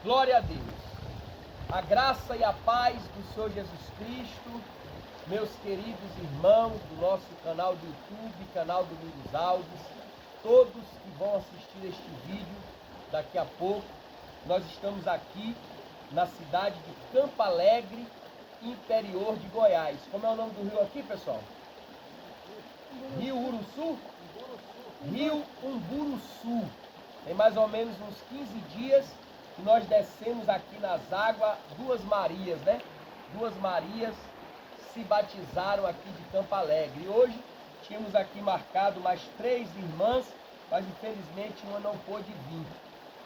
Glória a Deus. A graça e a paz do Senhor Jesus Cristo, meus queridos irmãos do nosso canal do YouTube, canal Domingos Alves, todos que vão assistir este vídeo daqui a pouco. Nós estamos aqui na cidade de Campo Alegre, interior de Goiás. Como é o nome do rio aqui, pessoal? Rio Uruçu? Rio Umburuçu. Tem mais ou menos uns 15 dias que nós descemos aqui nas águas, Duas Marias, né? Duas Marias se batizaram aqui de Campo Alegre. E hoje tínhamos aqui marcado mais 3 irmãs, mas infelizmente uma não pôde vir.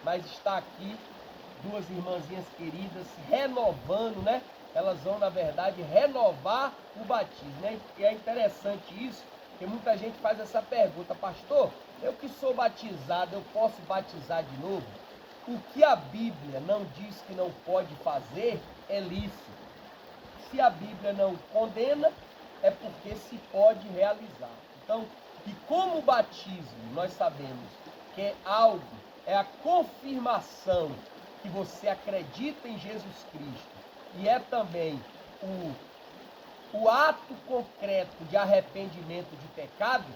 Mas está aqui 2 irmãzinhas queridas renovando, né? Elas vão, na verdade, renovar o batismo, né? E é interessante isso, porque muita gente faz essa pergunta: pastor, eu que sou batizado, eu posso batizar de novo? O que a Bíblia não diz que não pode fazer é lícito. Se a Bíblia não condena, é porque se pode realizar. Então, e como o batismo, nós sabemos que é algo, é a confirmação que você acredita em Jesus Cristo, e é também o ato concreto de arrependimento de pecados,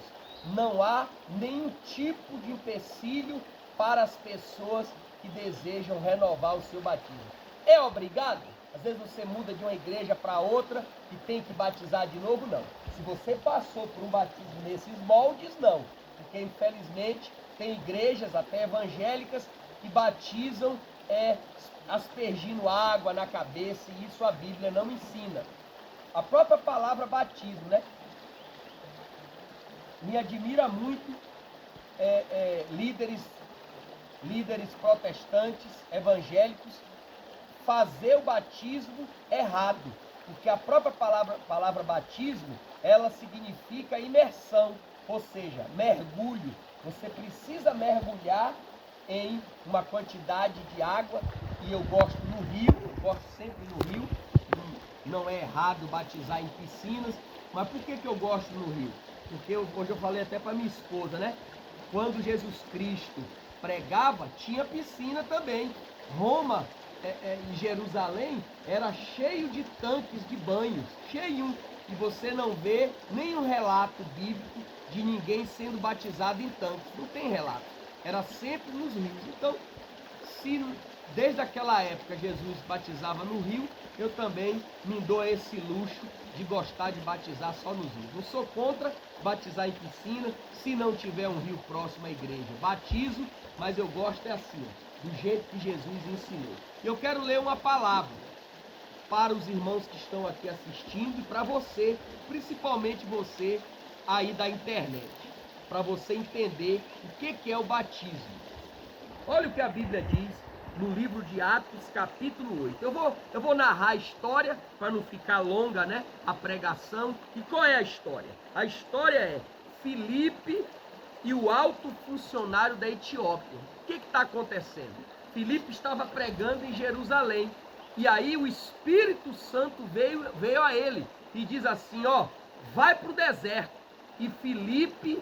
não há nenhum tipo de empecilho para as pessoas que desejam renovar o seu batismo. É obrigado? Às vezes você muda de uma igreja para outra e tem que batizar de novo? Não. Se você passou por um batismo nesses moldes, não. Porque infelizmente tem igrejas, até evangélicas, que batizam aspergindo água na cabeça, e isso a Bíblia não ensina. A própria palavra batismo, né? Me admira muito líderes protestantes, evangélicos, fazer o batismo errado, porque a própria palavra batismo, ela significa imersão, ou seja, mergulho. Você precisa mergulhar em uma quantidade de água, e eu gosto no rio, eu gosto sempre no rio. Não é errado batizar em piscinas, mas por que eu gosto no rio? Porque hoje eu falei até para minha esposa, né? Quando Jesus Cristo pregava, tinha piscina também. Roma e Jerusalém era cheio de tanques de banhos, cheio. E você não vê nenhum relato bíblico de ninguém sendo batizado em tanques. Não tem relato. Era sempre nos rios. Então, se desde aquela época Jesus batizava no rio, eu também me dou esse luxo de gostar de batizar só nos rios. Não sou contra batizar em piscina, se não tiver um rio próximo à igreja. Batizo, mas eu gosto assim, do jeito que Jesus ensinou. Eu quero ler uma palavra para os irmãos que estão aqui assistindo e para você, principalmente você aí da internet, para você entender o que é o batismo. Olha o que a Bíblia diz no livro de Atos, capítulo 8. Eu vou narrar a história para não ficar longa, né? A pregação. E qual é a história? A história é Filipe e o alto funcionário da Etiópia. O que está acontecendo? Filipe estava pregando em Jerusalém. E aí o Espírito Santo veio a ele e diz assim: ó, vai para o deserto. E Filipe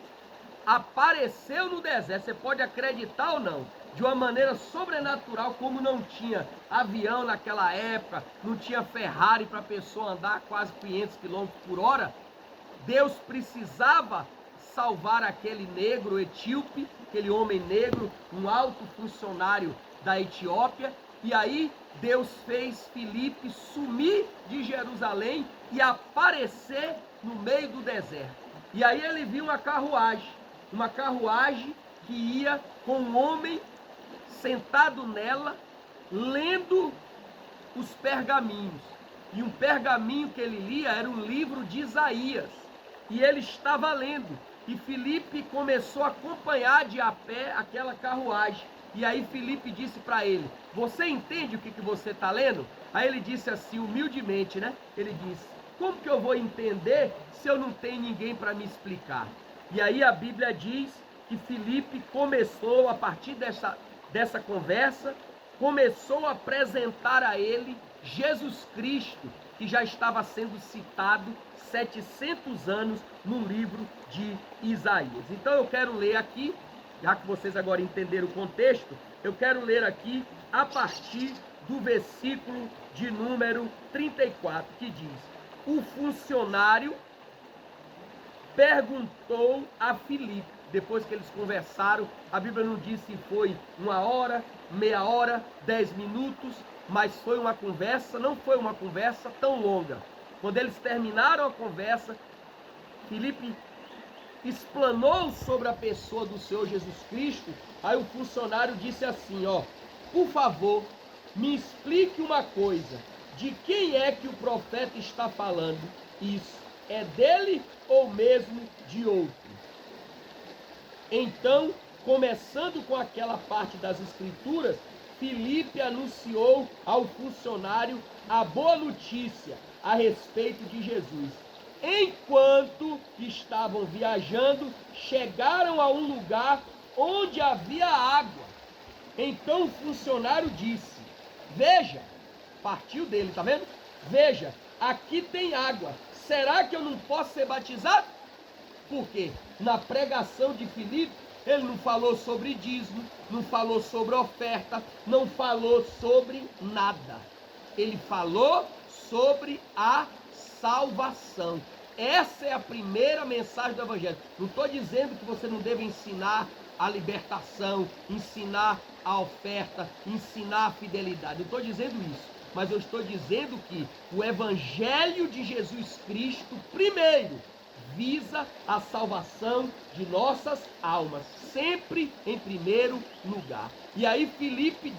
apareceu no deserto. Você pode acreditar ou não? De uma maneira sobrenatural, como não tinha avião naquela época, não tinha Ferrari para a pessoa andar quase 500 km por hora, Deus precisava salvar aquele negro etíope, aquele homem negro, um alto funcionário da Etiópia, e aí Deus fez Filipe sumir de Jerusalém e aparecer no meio do deserto. E aí ele viu uma carruagem que ia com um homem sentado nela, lendo os pergaminhos. E um pergaminho que ele lia era um livro de Isaías. E ele estava lendo. E Filipe começou a acompanhar de a pé aquela carruagem. E aí Filipe disse para ele: você entende o que você está lendo? Aí ele disse assim, humildemente, né? Ele disse: como que eu vou entender se eu não tenho ninguém para me explicar? E aí a Bíblia diz que Filipe começou, a partir dessa conversa, começou a apresentar a ele Jesus Cristo, que já estava sendo citado 700 anos no livro de Isaías. Então eu quero ler aqui, já que vocês agora entenderam o contexto, eu quero ler aqui a partir do versículo de número 34, que diz: o funcionário perguntou a Filipe, depois que eles conversaram, a Bíblia não diz se foi 1 hora, meia hora, 10 minutos, mas foi uma conversa, não foi uma conversa tão longa. Quando eles terminaram a conversa, Filipe explanou sobre a pessoa do Senhor Jesus Cristo. Aí o funcionário disse assim, por favor, me explique uma coisa, de quem é que o profeta está falando? Isso é dele ou mesmo de outro? Então, começando com aquela parte das escrituras, Filipe anunciou ao funcionário a boa notícia a respeito de Jesus. Enquanto estavam viajando, chegaram a um lugar onde havia água. Então o funcionário disse, veja, partiu dele, tá vendo? Veja, aqui tem água, será que eu não posso ser batizado? Porque na pregação de Filipe, ele não falou sobre dízimo, não falou sobre oferta, não falou sobre nada. Ele falou sobre a salvação. Essa é a primeira mensagem do Evangelho. Não estou dizendo que você não deve ensinar a libertação, ensinar a oferta, ensinar a fidelidade. Não estou dizendo isso. Mas eu estou dizendo que o Evangelho de Jesus Cristo, primeiro, visa a salvação de nossas almas, sempre em primeiro lugar. E aí Filipe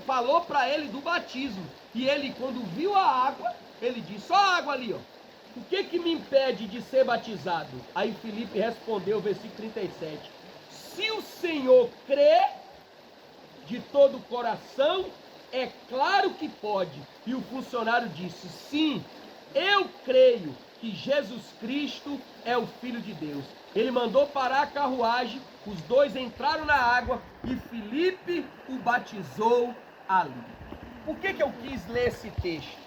falou para ele do batismo, e ele, quando viu a água, ele disse, ó a água ali, o que me impede de ser batizado? Aí Filipe respondeu, versículo 37, se o Senhor crê de todo o coração, é claro que pode. E o funcionário disse, sim, eu creio que Jesus Cristo é o Filho de Deus. Ele mandou parar a carruagem, os dois entraram na água e Filipe o batizou ali. Por que eu quis ler esse texto?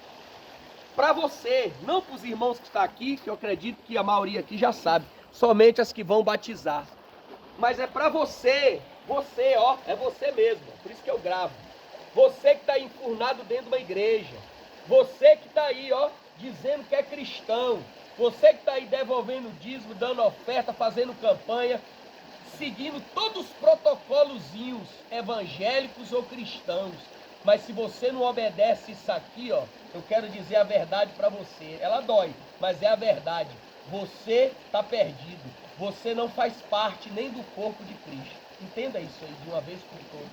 Para você, não para os irmãos que estão aqui, que eu acredito que a maioria aqui já sabe, somente as que vão batizar. Mas é para você, é você mesmo, por isso que eu gravo. Você que está enfurnado dentro de uma igreja, você que está aí, dizendo que é cristão, você que está aí devolvendo dízimo, dando oferta, fazendo campanha, seguindo todos os protocolozinhos evangélicos ou cristãos, mas se você não obedece isso aqui, eu quero dizer a verdade para você, ela dói, mas é a verdade, você está perdido, você não faz parte nem do corpo de Cristo, entenda isso aí de uma vez por todas,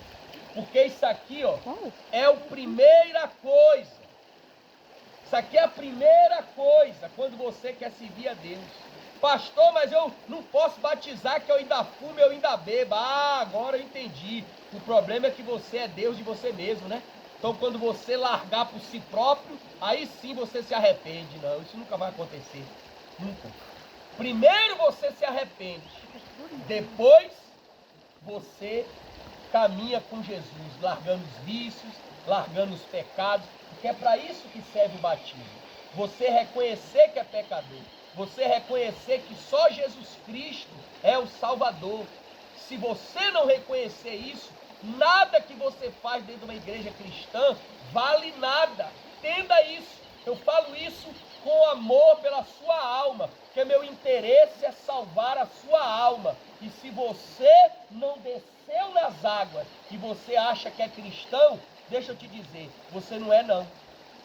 porque isso aqui, é a primeira coisa, isso aqui é a primeira coisa, quando você quer servir a Deus. Pastor, mas eu não posso batizar que eu ainda fumo, eu ainda bebo. Ah, agora eu entendi. O problema é que você é Deus de você mesmo, né? Então quando você largar por si próprio, aí sim você se arrepende. Não, isso nunca vai acontecer. Nunca. Primeiro você se arrepende. Depois você caminha com Jesus, largando os vícios, largando os pecados, porque é para isso que serve o batismo. Você reconhecer que é pecador, você reconhecer que só Jesus Cristo é o Salvador. Se você não reconhecer isso, nada que você faz dentro de uma igreja cristã vale nada. Entenda isso. Eu falo isso com amor pela sua alma, porque meu interesse é salvar a sua alma. E se você não desceu nas águas e você acha que é cristão, deixa eu te dizer, você não é não.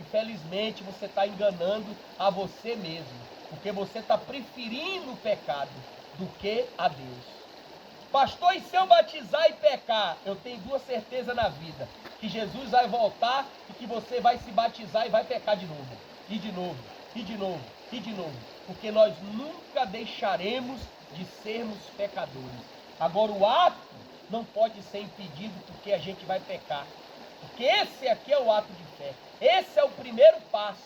Infelizmente você está enganando a você mesmo, porque você está preferindo o pecado do que a Deus. Pastor, e se eu batizar e pecar? Eu tenho duas certezas na vida, que Jesus vai voltar e que você vai se batizar e vai pecar de novo, e de novo, e de novo, e de novo, porque nós nunca deixaremos de sermos pecadores. Agora o ato não pode ser impedido porque a gente vai pecar, porque esse aqui é o ato de fé, esse é o primeiro passo.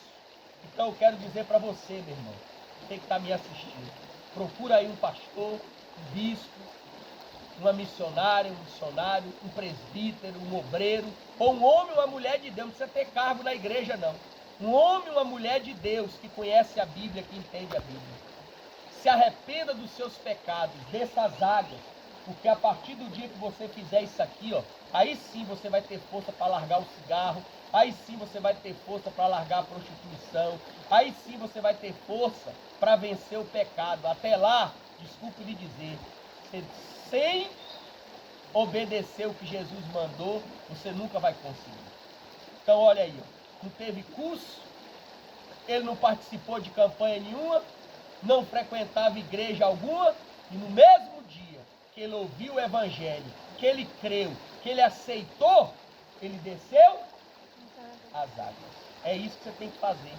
Então eu quero dizer para você, meu irmão, você que está me assistindo, procura aí um pastor, um bispo, uma missionária, um missionário, um presbítero, um obreiro, ou um homem ou uma mulher de Deus, não precisa ter cargo na igreja não, um homem ou uma mulher de Deus que conhece a Bíblia, que entende a Bíblia, se arrependa dos seus pecados, desça as águas, Porque a partir do dia que você fizer isso aqui, ó, aí sim você vai ter força para largar o cigarro, aí sim você vai ter força para largar a prostituição, aí sim você vai ter força para vencer o pecado. Até lá, desculpe lhe dizer, sem obedecer o que Jesus mandou, você nunca vai conseguir. Então olha aí, ó, não teve curso, ele não participou de campanha nenhuma, não frequentava igreja alguma, e no mesmo dia que ele ouviu o evangelho, que ele creu, que ele aceitou, ele desceu as águas. É isso que você tem que fazer.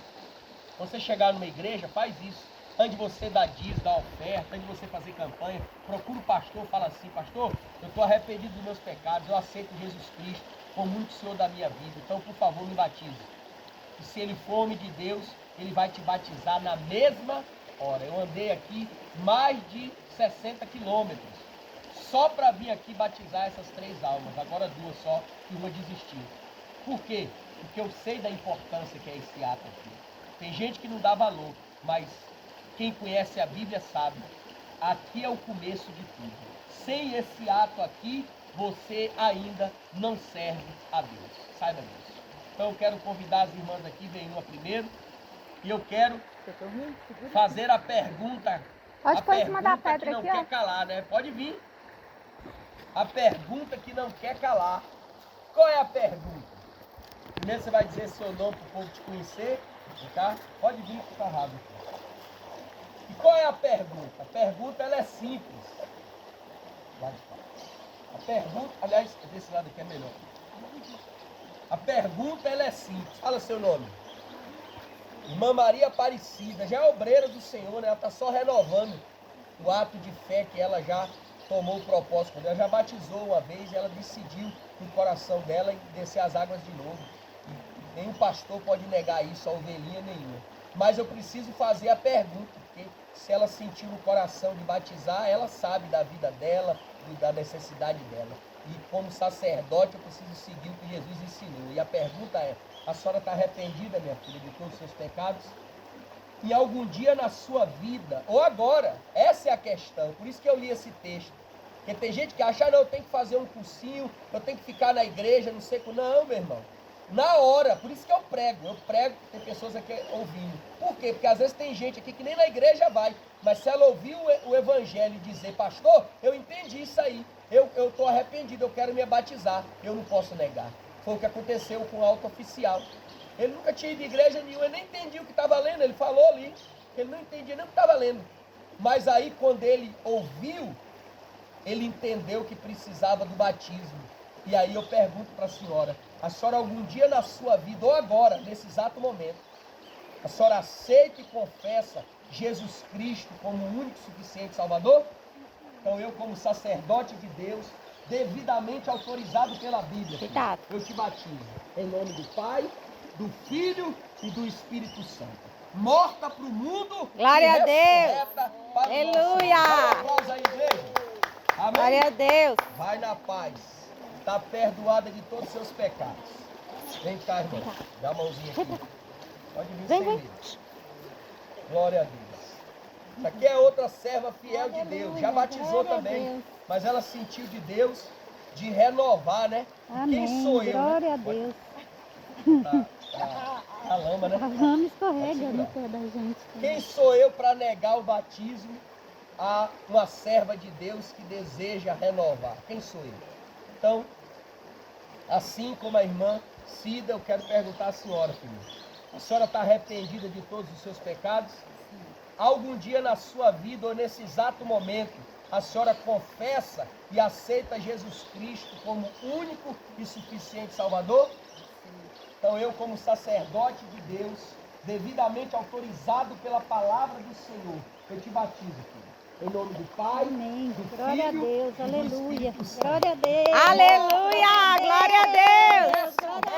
Quando você chegar numa igreja, faz isso. Antes de você dar dízimo, dar oferta, antes de você fazer campanha, procura o pastor, fala assim: pastor, eu estou arrependido dos meus pecados, eu aceito Jesus Cristo como único Senhor da minha vida, então por favor me batize. E se ele for homem de Deus, ele vai te batizar na mesma hora. Eu andei aqui mais de 60 quilômetros só para vir aqui batizar essas 3 almas, agora 2 só, e vou desistir. Por quê? Porque eu sei da importância que é esse ato aqui. Tem gente que não dá valor, mas quem conhece a Bíblia sabe, aqui é o começo de tudo. Sem esse ato aqui, você ainda não serve a Deus. Saiba disso. Então eu quero convidar as irmãs aqui, vem uma primeiro, e eu quero fazer a pergunta. Pode pôr em cima da pergunta pedra que não aqui, quer ó. calar, né? Pode vir. A pergunta que não quer calar. Qual é a pergunta? Primeiro você vai dizer seu nome para o povo te conhecer, tá? Pode vir que tá rápido. E qual é a pergunta? A pergunta ela é simples. A pergunta, aliás, desse lado aqui é melhor. A pergunta ela é simples. Fala seu nome. Irmã Maria Aparecida, já é obreira do Senhor, né? Ela está só renovando o ato de fé que ela já tomou o propósito dela. Ela já batizou uma vez e ela decidiu no coração dela descer as águas de novo. E nenhum pastor pode negar isso, a ovelhinha nenhuma. Mas eu preciso fazer a pergunta, porque se ela sentiu no coração de batizar, ela sabe da vida dela e da necessidade dela. E como sacerdote eu preciso seguir o que Jesus ensinou. E a pergunta é: a senhora está arrependida, minha filha, de todos os seus pecados? E algum dia na sua vida, ou agora, essa é a questão. Por isso que eu li esse texto. Porque tem gente que acha: não, eu tenho que fazer um cursinho, eu tenho que ficar na igreja, não sei o que. Não, meu irmão. Na hora, por isso que eu prego, tem pessoas aqui ouvindo. Por quê? Porque às vezes tem gente aqui que nem na igreja vai, mas se ela ouvir o evangelho e dizer: pastor, eu entendi isso aí, eu estou arrependido, eu quero me batizar, eu não posso negar. Foi o que aconteceu com o alto oficial. Ele nunca tinha ido de igreja nenhuma, ele nem entendia o que estava lendo, ele falou ali, ele não entendia nem o que estava lendo. Mas aí quando ele ouviu, ele entendeu que precisava do batismo. E aí eu pergunto para a senhora algum dia na sua vida, ou agora, nesse exato momento, a senhora aceita e confessa Jesus Cristo como o único e suficiente Salvador? Então eu, como sacerdote de Deus, devidamente autorizado pela Bíblia, filho, eu te batizo em nome do Pai, do Filho e do Espírito Santo. Morta para o mundo, Glória a Deus. Aleluia. Um aplauso aí, igreja. Amém? Glória a Deus. Vai na paz. Está perdoada de todos os seus pecados. Vem cá, irmão. Dá a mãozinha aqui. Pode vir sem medo. Glória a Deus. Isso aqui é outra serva fiel de Deus. Já batizou também. Mas ela sentiu de Deus de renovar, né? Amém. Quem sou eu? Glória Né? a Deus. A lama, né? A lama escorrega no pé da gente. Quem sou eu para negar o batismo a uma serva de Deus que deseja renovar? Quem sou eu? Então, assim como a irmã Cida, eu quero perguntar à senhora, filha. A senhora está arrependida de todos os seus pecados? Sim. Algum dia na sua vida, ou nesse exato momento, a senhora confessa e aceita Jesus Cristo como único e suficiente Salvador? Sim. Então eu, como sacerdote de Deus, devidamente autorizado pela palavra do Senhor, eu te batizo, filho. Em nome do Pai, amém. Do Glória Filho, a Deus, e do aleluia. Espírito Santo. Glória a Deus. Aleluia, glória a Deus.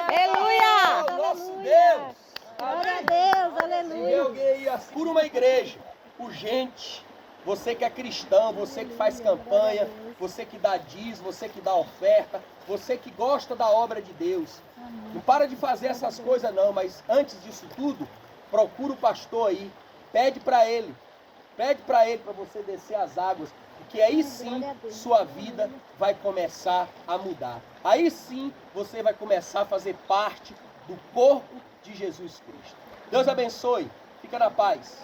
Aleluia. É o nosso Deus. Glória a Amém? Deus, Se vê aleluia. alguém aí assim, por uma igreja, urgente, você que é cristão, você que faz campanha, você que dá dízimo, você que dá oferta, você que gosta da obra de Deus. Não para de fazer essas coisas não, mas antes disso tudo, procura o pastor aí, pede para ele para você descer as águas, Porque aí sim sua vida vai começar a mudar. Aí sim você vai começar a fazer parte do corpo de Jesus Cristo. Deus abençoe. Fica na paz.